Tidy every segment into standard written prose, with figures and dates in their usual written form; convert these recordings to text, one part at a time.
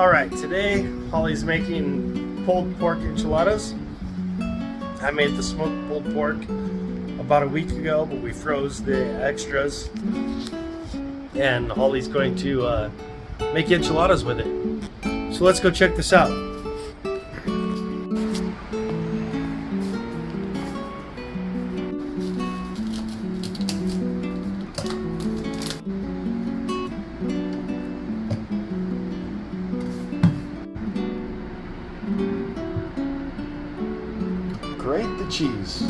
Alright, today Holly's making pulled pork enchiladas. I made the smoked pulled pork about a week ago, but we froze the extras. And Holly's going to make enchiladas with it. So let's go check this out. Grate the cheese.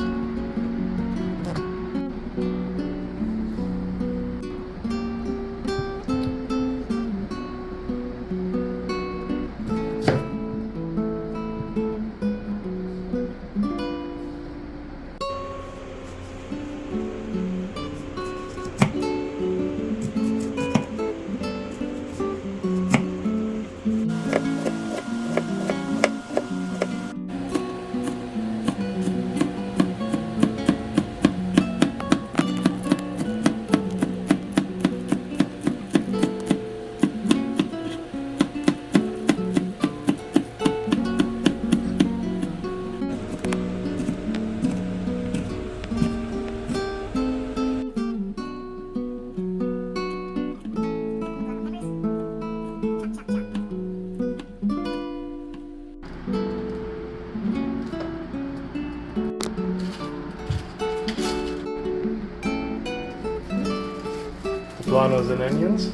Poblanos and onions.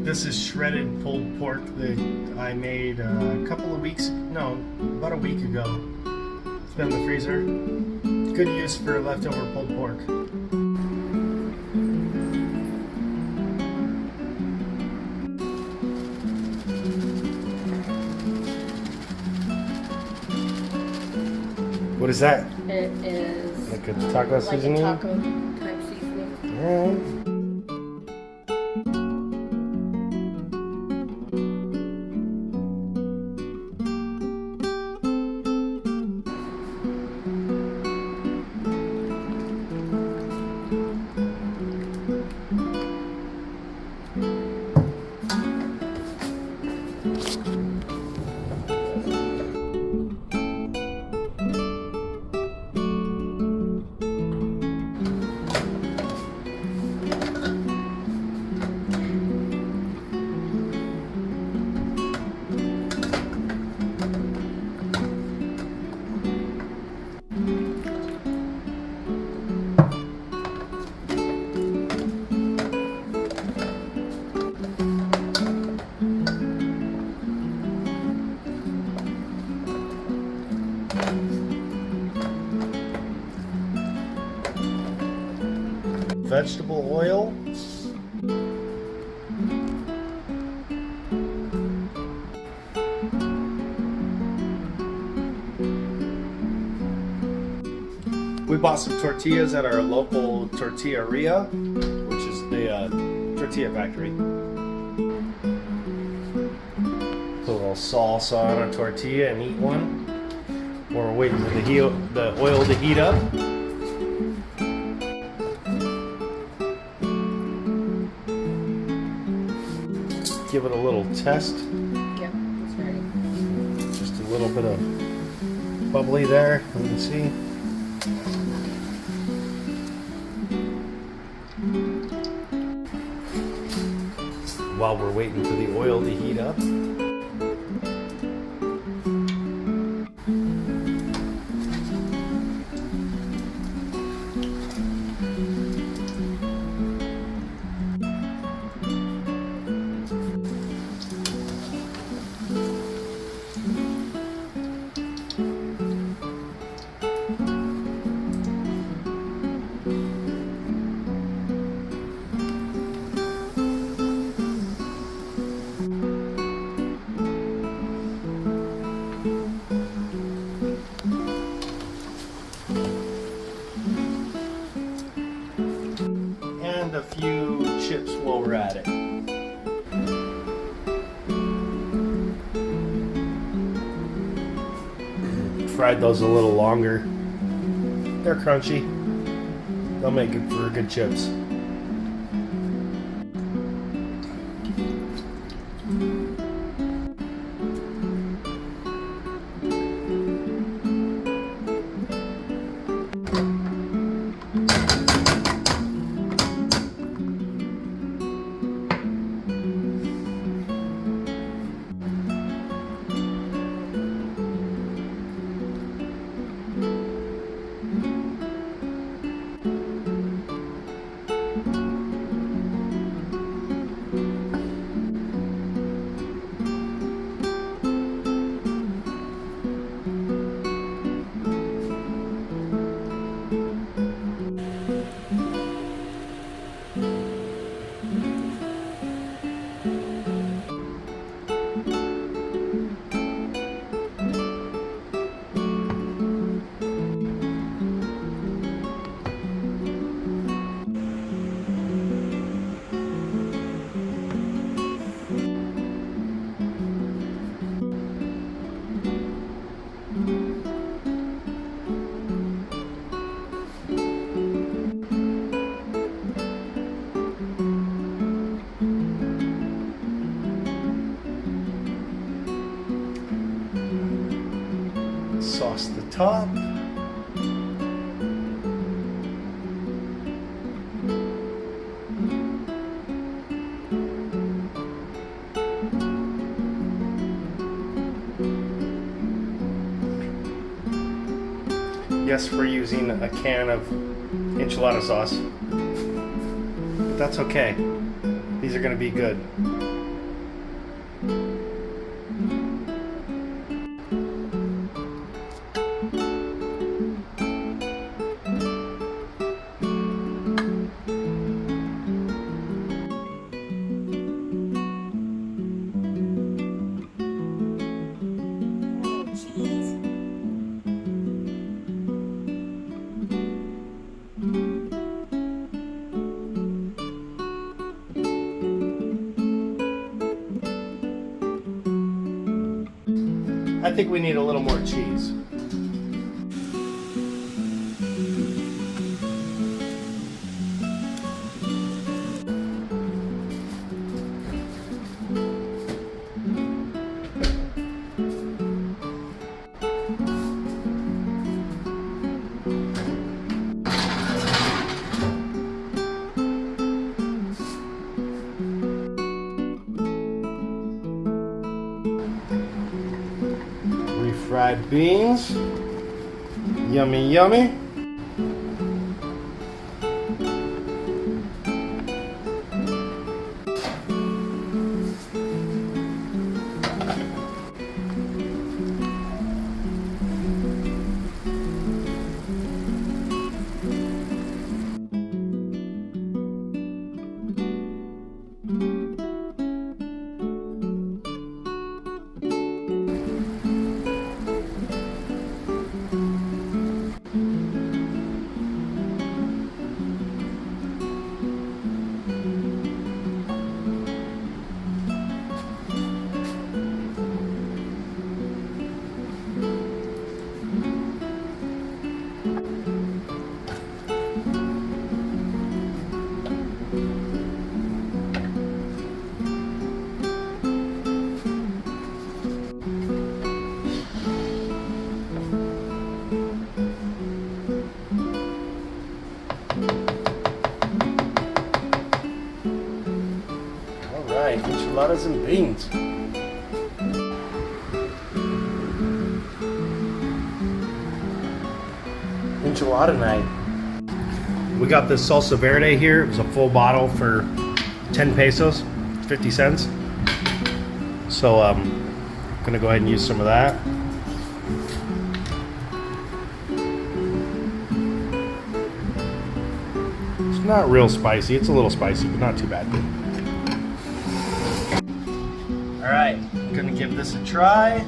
This is shredded pulled pork that I made about a week ago. It's been in the freezer. Good use for leftover pulled pork. What is that? It is like a taco seasoning? Like a taco type seasoning. Alright. Vegetable oil. We bought some tortillas at our local tortilleria, which is the tortilla factory. Put a little salsa on a tortilla and eat one. While we're waiting for the oil to heat up. Give it a little test. Yep, it's ready. Just a little bit of bubbly there. You can see. While we're waiting for the oil to heat up. A few chips while we're at it. Fried those a little longer. They're crunchy. They'll make it for good chips. Sauce the top. Yes, we're using a can of enchilada sauce, but that's okay. These are going to be good. I think we need a little more cheese. Refried beans. Yummy, yummy. Enchiladas and beans. Enchilada night. We got this salsa verde here. It was a full bottle for 10 pesos, 50 cents. So I'm gonna go ahead and use some of that. It's not real spicy. It's a little spicy, but not too bad. All right, I'm gonna give this a try.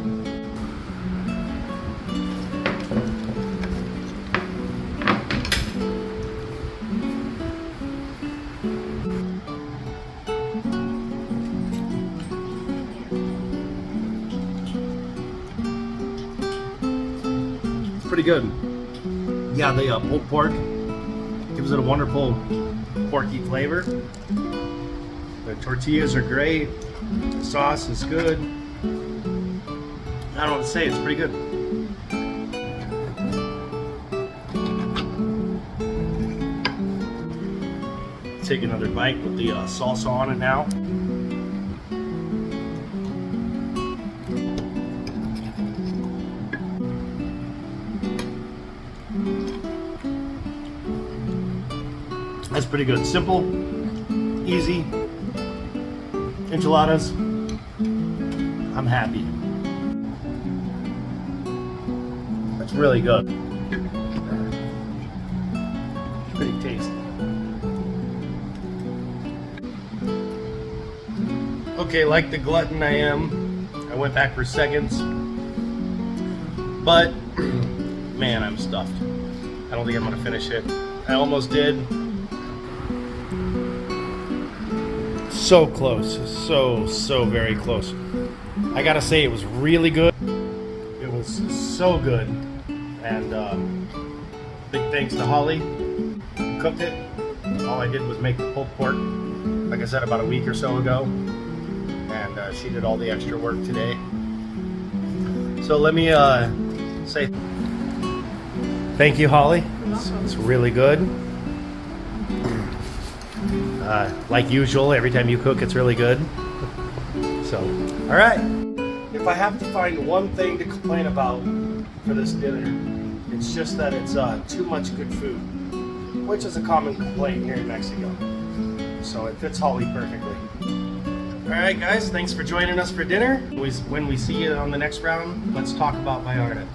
It's pretty good. Yeah, the pulled pork gives it a wonderful porky flavor. The tortillas are great. The sauce is good. I don't know what to say. It's pretty good. Take another bite with the salsa on it now. That's pretty good. Simple, easy enchiladas. I'm happy. That's really good. Pretty tasty. Okay, like the glutton I am, I went back for seconds. But, man, I'm stuffed. I don't think I'm gonna finish it. I almost did. So close, so very close. I gotta say, it was really good. It was so good. And big thanks to Holly, who cooked it. All I did was make the pulled pork, like I said, about a week or so ago. And she did all the extra work today. So let me say thank you, Holly. It's really good. Like usual, every time you cook, it's really good. So, all right. If I have to find one thing to complain about for this dinner, it's just that it's too much good food, which is a common complaint here in Mexico. So it fits Holly perfectly. All right, guys, thanks for joining us for dinner. When we see you on the next round, let's talk about Vallarta.